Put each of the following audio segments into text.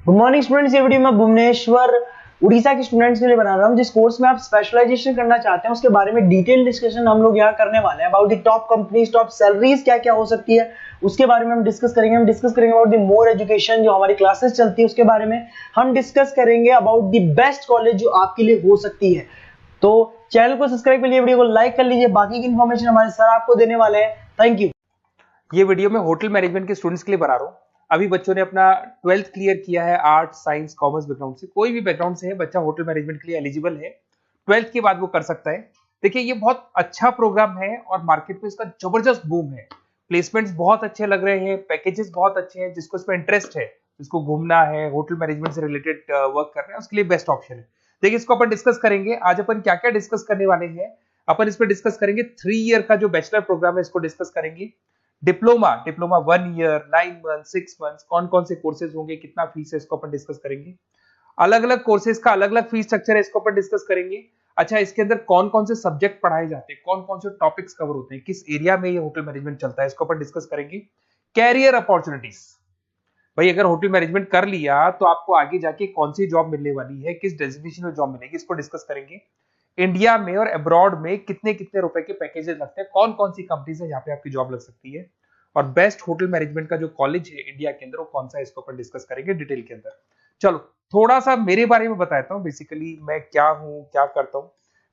Good morning students, ये video मैं भुवनेश्वर उड़ीसा के स्टूडेंट्स के लिए बना रहा हूँ। जिस कोर्स में आप स्पेशलाइजेशन करना चाहते हैं उसके बारे में डिटेल डिस्कशन हम लोग यहाँ करने वाले हैं। About the top companies, top salaries क्या क्या हो सकती है उसके बारे में हम डिस्कस करेंगे। अबाउट द मोर एजुकेशन, जो हमारी क्लासेस चलती है उसके बारे में हम डिस्कस करेंगे। अबाउट द बेस्ट कॉलेज जो आपके लिए हो सकती है। तो चैनल को सब्सक्राइब कर लीजिए, वीडियो को लाइक कर लीजिए। बाकी की इन्फॉर्मेशन हमारे सर आपको देने वाले हैं। Thank you. ये वीडियो मैं होटल मैनेजमेंट के स्टूडेंट्स के लिए बना रहा हूँ। अभी बच्चों ने अपना 12th क्लियर किया है, आर्ट साइंस कॉमर्स बैकग्राउंड से, कोई भी बैकग्राउंड से है बच्चा होटल मैनेजमेंट के लिए एलिजिबल है। 12th के बाद वो कर सकता है। देखिए, ये बहुत अच्छा प्रोग्राम है और मार्केट में इसका जबरदस्त बूम है। प्लेसमेंट्स बहुत अच्छे लग रहे हैं, पैकेजेस बहुत अच्छे हैं। जिसको इसमें इंटरेस्ट है, जिसको घूमना है, होटल मैनेजमेंट से रिलेटेड वर्क करना है, उसके लिए बेस्ट ऑप्शन है। देखिए, इसको अपन डिस्कस करेंगे। आज अपन क्या क्या डिस्कस करने वाले हैं, अपन इस पर डिस्कस करेंगे 3 ईयर का जो बैचलर प्रोग्राम है इसको डिस्कस करेंगे। डिप्लोमा 1 ईयर, 9 मंथ, 6 मंथ, कौन कौन से कोर्सेज होंगे, कितना फीस है, इसको अपन डिस्कस करेंगे। अलग अलग कोर्सेज का अलग अलग फीस स्ट्रक्चर है, इसको अपन डिस्कस करेंगे। अच्छा, इसके अंदर कौन कौन से सब्जेक्ट पढ़ाए जाते हैं, कौन कौन से टॉपिक्स कवर होते हैं, किस एरिया में ये होटल मैनेजमेंट चलता है, इसको अपन डिस्कस करेंगे। कैरियर अपॉर्चुनिटीज, भाई अगर होटल मैनेजमेंट कर लिया तो आपको आगे जाके कौन सी जॉब मिलने वाली है, किस डेजिग्नेशन में जॉब मिलेगी, इसको डिस्कस करेंगे। इंडिया में और अब्रॉड में कितने कितने रुपए के पैकेजेस लगते हैं, कौन कौन सी कंपनीज है जहां पे आपकी जॉब लग सकती है, और बेस्ट होटल मैनेजमेंट का जो कॉलेज है इंडिया के अंदर वो कौन सा है, इसको अपन डिस्कस करेंगे डिटेल के अंदर। चलो थोड़ा सा मेरे बारे में बताता हूँ। बेसिकली मैं क्या हूँ, क्या करता हूँ।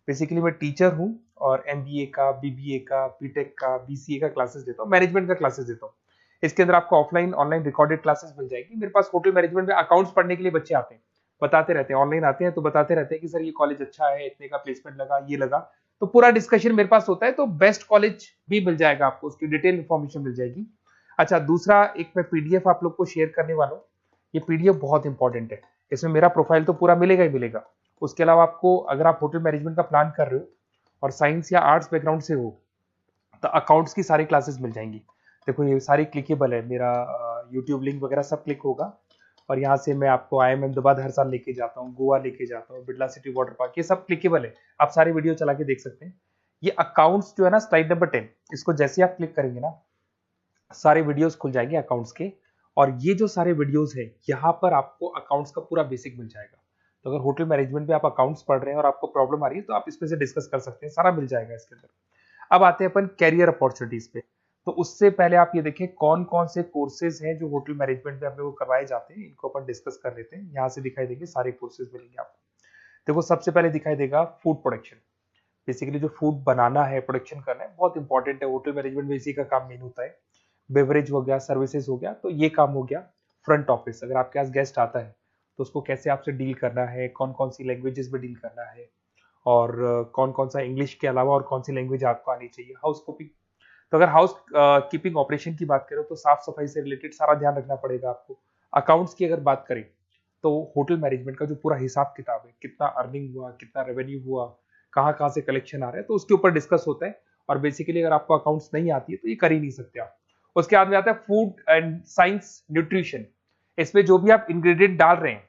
बेसिकली मैं टीचर हूँ और एमबीए का, बीबीए का, बीटेक का, बीसीए का क्लासेस देता हूँ, मैनेजमेंट का क्लासेस देता हूँ। इसके अंदर आपको ऑफलाइन ऑनलाइन रिकॉर्डेड क्लासेस मिल जाएगी। मेरे पास होटल मैनेजमेंट में अकाउंट्स पढ़ने के लिए बच्चे आते हैं, बताते रहते हैं, ऑनलाइन आते हैं तो बताते रहते हैं कि सर ये कॉलेज अच्छा है, इतने का प्लेसमेंट लगा, ये लगा। तो पूरा डिस्कशन मेरे पास होता है, तो बेस्ट कॉलेज भी मिल जाएगा आपको, उसकी डिटेल इंफॉर्मेशन मिल जाएगी। अच्छा, दूसरा एक मैं पीडीएफ आप लोग को शेयर करने वाला हूँ। ये पीडीएफ बहुत इंपॉर्टेंट है, इसमें मेरा प्रोफाइल तो पूरा मिलेगा ही मिलेगा। उसके अलावा आपको, अगर आप होटल मैनेजमेंट का प्लान कर रहे हो और साइंस या आर्ट्स बैकग्राउंड से हो, तो अकाउंट्स की सारी क्लासेस मिल जाएंगी। देखो ये सारी क्लिकेबल है, मेरा यूट्यूब लिंक वगैरह सब क्लिक होगा। और यहाँ से मैं आपको IIM अहमदाबाद हर साल लेके जाता हूँ, गोवा लेके जाता हूँ, बिरला सिटी वाटर पार्क, ये सब क्लिकेबल है। आप सारी वीडियो चला के देख सकते हैं। ये अकाउंट्स जो है ना, स्लाइड नंबर 10, इसको जैसे आप क्लिक करेंगे ना, सारे वीडियोस खुल जाएंगे अकाउंट्स के। और ये जो सारे वीडियोस है, यहाँ पर आपको अकाउंट्स का पूरा बेसिक मिल जाएगा। तो अगर होटल मैनेजमेंट में आप अकाउंट्स पढ़ रहे हैं और आपको प्रॉब्लम आ रही है तो आप इसमें से डिस्कस कर सकते हैं, सारा मिल जाएगा इसके अंदर। अब आते हैं अपन कैरियर अपॉर्चुनिटीज पे। तो उससे पहले आप ये देखें कौन कौन से कोर्सेज हैं जो होटल मैनेजमेंट में अपने को करवाए जाते हैं, इनको अपन डिस्कस कर लेते हैं। यहाँ से दिखाई देंगे सारे कोर्सेज मिलेंगे आपको। देखो सबसे पहले दिखाई देगा फूड प्रोडक्शन। बेसिकली जो फूड बनाना है, प्रोडक्शन करना है, बहुत इंपॉर्टेंट है। होटल मैनेजमेंट में इसी का काम मेन होता है। बेवरेज हो गया, सर्विसेज हो गया, तो ये काम हो गया। फ्रंट ऑफिस, अगर आपके पास गेस्ट आता है तो उसको कैसे आपसे डील करना है, कौन कौन सी लैंग्वेजेस में डील करना है, और कौन कौन सा इंग्लिश के अलावा और कौन सी लैंग्वेज आपको आनी चाहिए। हाउस कीपिंग, तो अगर हाउस कीपिंग ऑपरेशन की बात करें तो साफ सफाई से रिलेटेड सारा ध्यान रखना पड़ेगा आपको। अकाउंट्स की अगर बात करें तो होटल मैनेजमेंट का जो पूरा हिसाब किताब है, कितना अर्निंग हुआ, कितना रेवेन्यू हुआ, कहाँ कहाँ से कलेक्शन आ रहा है, तो उसके ऊपर डिस्कस होता है। और बेसिकली अगर आपको अकाउंट्स नहीं आती है तो ये कर ही नहीं सकते आप। उसके बाद में आता है फूड एंड साइंस न्यूट्रिशन। इसमें जो भी आप इंग्रेडिएंट डाल रहे हैं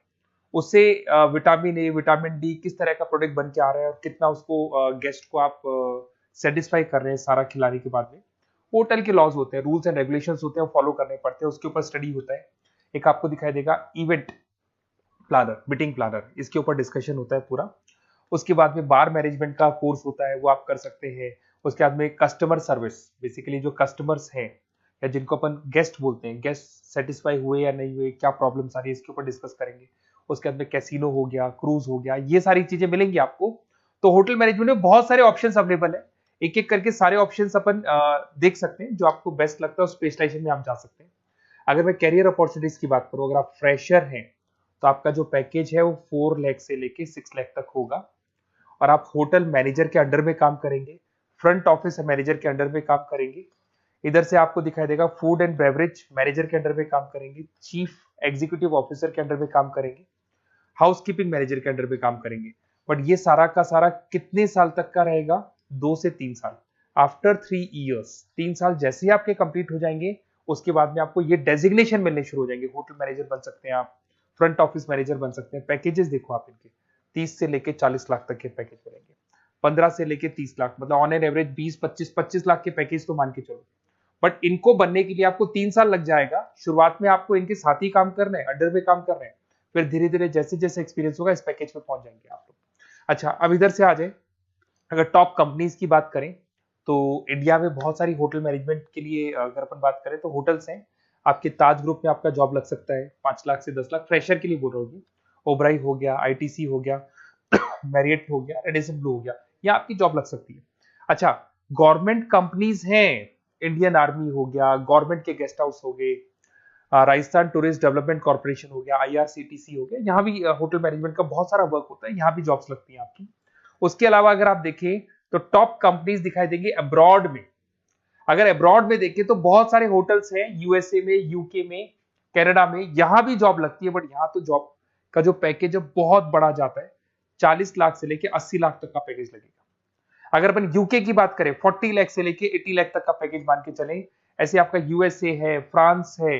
उससे विटामिन ए, विटामिन डी, किस तरह का प्रोडक्ट बन के आ रहा है और कितना उसको गेस्ट को आप सेटिस्फाई कर रहे हैं सारा खिलाने के बाद में। होटल के लॉज होते हैं, रूल्स एंड रेगुलेशंस होते हैं, वो फॉलो करने पड़ते हैं, उसके ऊपर स्टडी होता है। एक आपको दिखाई देगा इवेंट प्लानर, मीटिंग प्लानर, इसके ऊपर डिस्कशन होता है पूरा। उसके बाद में बार मैनेजमेंट का कोर्स होता है, वो आप कर सकते हैं। उसके बाद में कस्टमर सर्विस, बेसिकली जो कस्टमर्स हैं या जिनको अपन गेस्ट बोलते हैं, गेस्ट सेटिस्फाई हुए या नहीं हुए, क्या प्रॉब्लम्स आ रही है, इसके ऊपर डिस्कस करेंगे। उसके बाद में कैसीनो हो गया, क्रूज हो गया, ये सारी चीजें मिलेंगी आपको। तो होटल मैनेजमेंट में बहुत सारे ऑप्शंस अवेलेबल है। एक एक करके सारे ऑप्शंस अपन देख सकते हैं, जो आपको बेस्ट लगता है उस स्पेशलाइजेशन में आप जा सकते हैं। अगर मैं कैरियर अपॉर्चुनिटीज की बात करूं, अगर आप फ्रेशर हैं तो आपका जो पैकेज है वो 4 लाख से लेके 6 लाख तक होगा। और आप होटल मैनेजर के अंडर में काम करेंगे, फ्रंट ऑफिस मैनेजर के अंडर में काम करेंगे। इधर से आपको दिखाई देगा फूड एंड बेवरेज मैनेजर के अंडर में काम करेंगे, चीफ एग्जीक्यूटिव ऑफिसर के अंडर में काम करेंगे, हाउसकीपिंग मैनेजर के अंडर में काम करेंगे। बट ये सारा का सारा कितने साल तक का रहेगा? 2 से 3 साल। आफ्टर 3 ईयर्स, 3 साल जैसे ही आपके कंप्लीट हो जाएंगे उसके बाद में आपको ये डेजिग्नेशन मिलने शुरू हो जाएंगे। होटल मैनेजर बन सकते हैं आप, फ्रंट ऑफिस मैनेजर बन सकते हैं। पैकेजेस देखो आप इनके, 30 से लेके 40 लाख तक के पैकेज मिलेंगे, 15 से लेके 30 लाख, मतलब ऑन एन एवरेज 20-25 लाख के पैकेज तो मान के चलो। बट इनको बनने के लिए आपको 3 साल लग जाएगा। शुरुआत में आपको इनके साथ ही काम करना है, अंडर में काम कर रहे हैं। फिर धीरे धीरे जैसे जैसे एक्सपीरियंस होगा इस पैकेज पे पहुंच जाएंगे आप लोग। अच्छा, अब इधर से आ जाए, अगर टॉप कंपनीज की बात करें तो इंडिया में बहुत सारी होटल मैनेजमेंट के लिए अगर अपन बात करें तो होटल्स हैं। आपके ताज ग्रुप में आपका जॉब लग सकता है 5 लाख से 10 लाख, फ्रेशर के लिए बोल रहा हूँ। ओबराई हो गया, आईटीसी हो गया, मैरियट हो गया, रेडिसन ब्लू हो गया, यहाँ आपकी जॉब लग सकती है। अच्छा, गवर्नमेंट कंपनीज हैं, इंडियन आर्मी हो गया, गवर्नमेंट के गेस्ट हाउस हो गए, राजस्थान टूरिस्ट डेवलपमेंट कॉर्पोरेशन हो गया, आईआरसीटीसी हो गया, यहाँ भी होटल मैनेजमेंट का बहुत सारा वर्क होता है, यहाँ भी जॉब्स लगती हैं आपकी। उसके अलावा अगर आप देखें तो टॉप कंपनीज दिखाई देंगे अब्रॉड में। अगर अब्रॉड में देखें तो बहुत सारे होटल्स हैं यूएसए में, यूके में, कनाडा में, यहां भी जॉब लगती है। बट यहां तो जॉब का जो पैकेज है बहुत बड़ा जाता है, 40 लाख से लेके 80 लाख तक का पैकेज लगेगा। अगर अपन यूके की बात करें 40 लाख से लेके 80 लाख तक का पैकेज मान के चले। ऐसे आपका यूएसए है, फ्रांस है,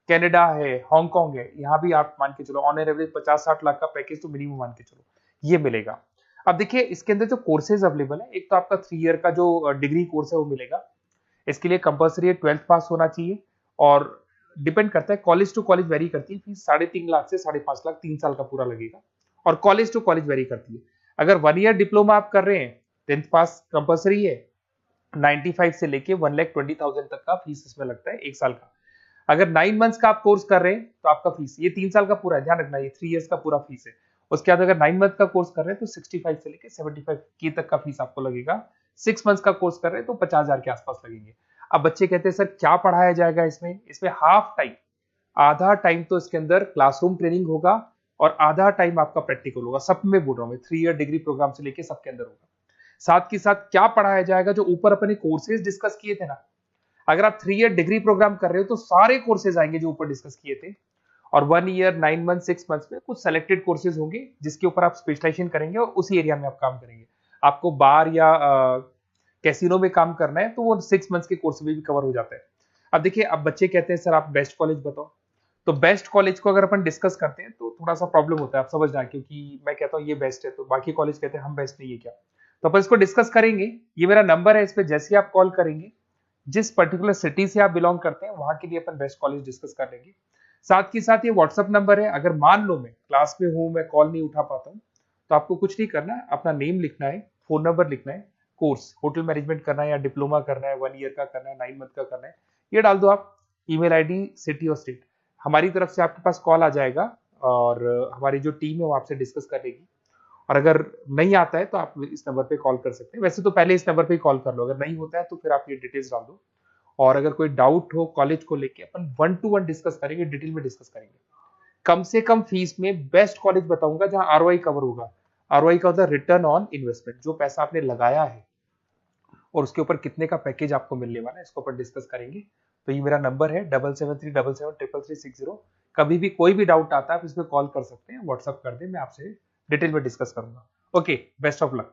कनाडा है, हांगकांग है, यहाँ भी आप मान के चलो ऑन एन एवरेज 50-60 लाख का पैकेज तो मिनिमम मान के चलो ये मिलेगा। अब देखिए इसके अंदर जो कोर्सेज अवेलेबल है, एक तो आपका 3 ईयर का जो डिग्री कोर्स है वो मिलेगा। इसके लिए कंपलसरी 12th पास होना चाहिए और डिपेंड करता है, कॉलेज टू कॉलेज वेरी करती है फीस। 3.5 लाख से 5.5 लाख 3 साल का पूरा लगेगा और कॉलेज टू कॉलेज वेरी करती है। अगर 1 ईयर डिप्लोमा आप कर रहे हैं, 10th पास कंपलसरी है, 95 से लेके 1,20,000 तक का फीस इसमें लगता है 1 साल का। अगर 9 मंथ्स का आप कोर्स कर रहे हैं तो आपका फीस, ये 3 साल का पूरा है, ध्यान रखना, ये 3 इयर्स का पूरा फीस है। उसके बाद अगर 9 मंथ का कोर्स कर रहे हैं तो 65 से लेके 75 के तक का फीस आपको लगेगा। 6 मंथ्स का कोर्स कर रहे हैं तो 50,000 के आसपास लगेंगे। अब बच्चे कहते हैं सर क्या पढ़ाया जाएगा इसमें? इसमें हाफ टाइम, आधा टाइम तो इसके अंदर क्लासरूम ट्रेनिंग होगा और आधा टाइम आपका प्रैक्टिकल होगा। सब में बोल रहा हूँ मैं, 3 ईयर डिग्री प्रोग्राम से लेके सबके अंदर होगा। साथ के साथ क्या पढ़ाया जाएगा, जो ऊपर अपने कोर्सेज डिस्कस किए थे ना, अगर आप 3 ईयर डिग्री प्रोग्राम कर रहे हो तो सारे कोर्सेज आएंगे जो ऊपर डिस्कस किए थे। और 1 ईयर, 9 मंथ, 6 मंथ्स में कुछ सेलेक्टेड कोर्सेज होंगे जिसके ऊपर आप स्पेशलाइजेशन करेंगे और उसी एरिया में आप काम करेंगे। आपको बार या कैसीनो में काम करना है तो वो 6 मंथ्स के कोर्स में भी कवर हो जाता है। अब देखिए, अब बच्चे कहते हैं सर आप बेस्ट कॉलेज बताओ। तो बेस्ट कॉलेज को अगर अपन डिस्कस करते हैं तो थोड़ा सा प्रॉब्लम होता है, आप समझना, क्योंकि मैं कहता हूँ ये बेस्ट है तो बाकी कॉलेज कहते हैं हम बेस्ट नहीं है क्या। तो अपन इसको डिस्कस करेंगे। ये मेरा नंबर है, इस पे जैसे आप कॉल करेंगे, जिस पर्टिकुलर सिटी से आप बिलोंग करते हैं वहां के लिए अपन बेस्ट कॉलेज डिस्कस कर लेंगे। साथ ही साथ ये व्हाट्सअप नंबर है, अगर मान लो मैं क्लास में हूं, मैं कॉल नहीं उठा पाता हूँ, तो आपको कुछ नहीं करना है, अपना नेम लिखना है, फोन नंबर लिखना है, कोर्स होटल मैनेजमेंट करना है या डिप्लोमा करना है, 1 ईयर का करना है, 9 मंथ का करना है, ये डाल दो आप, ईमेल आईडी, सिटी और स्टेट। हमारी तरफ से आपके पास कॉल आ जाएगा और हमारी जो टीम है वो आपसे डिस्कस कर लेगी। और अगर नहीं आता है तो आप इस नंबर पे कॉल कर सकते हैं। वैसे तो पहले इस नंबर पे कॉल कर लो, अगर नहीं होता है तो फिर आप ये डिटेल्स डाल दो। और अगर कोई डाउट हो कॉलेज को लेके, अपन 1 to 1 डिस्कस करेंगे, डिटेल में डिस्कस करेंगे। कम से कम फीस में बेस्ट कॉलेज बताऊंगा जहां आरओआई कवर होगा। आरओआई का होता है रिटर्न ऑन इन्वेस्टमेंट, जो पैसा आपने लगाया है और उसके ऊपर कितने का पैकेज आपको मिलने वाला है, इसको अपन डिस्कस करेंगे। तो ये मेरा नंबर है 7737733360। कभी भी कोई भी डाउट आता है आप इसमें कॉल कर सकते हैं, व्हाट्सअप कर दे, मैं आपसे डिटेल में डिस्कस करूंगा। Okay, best of luck.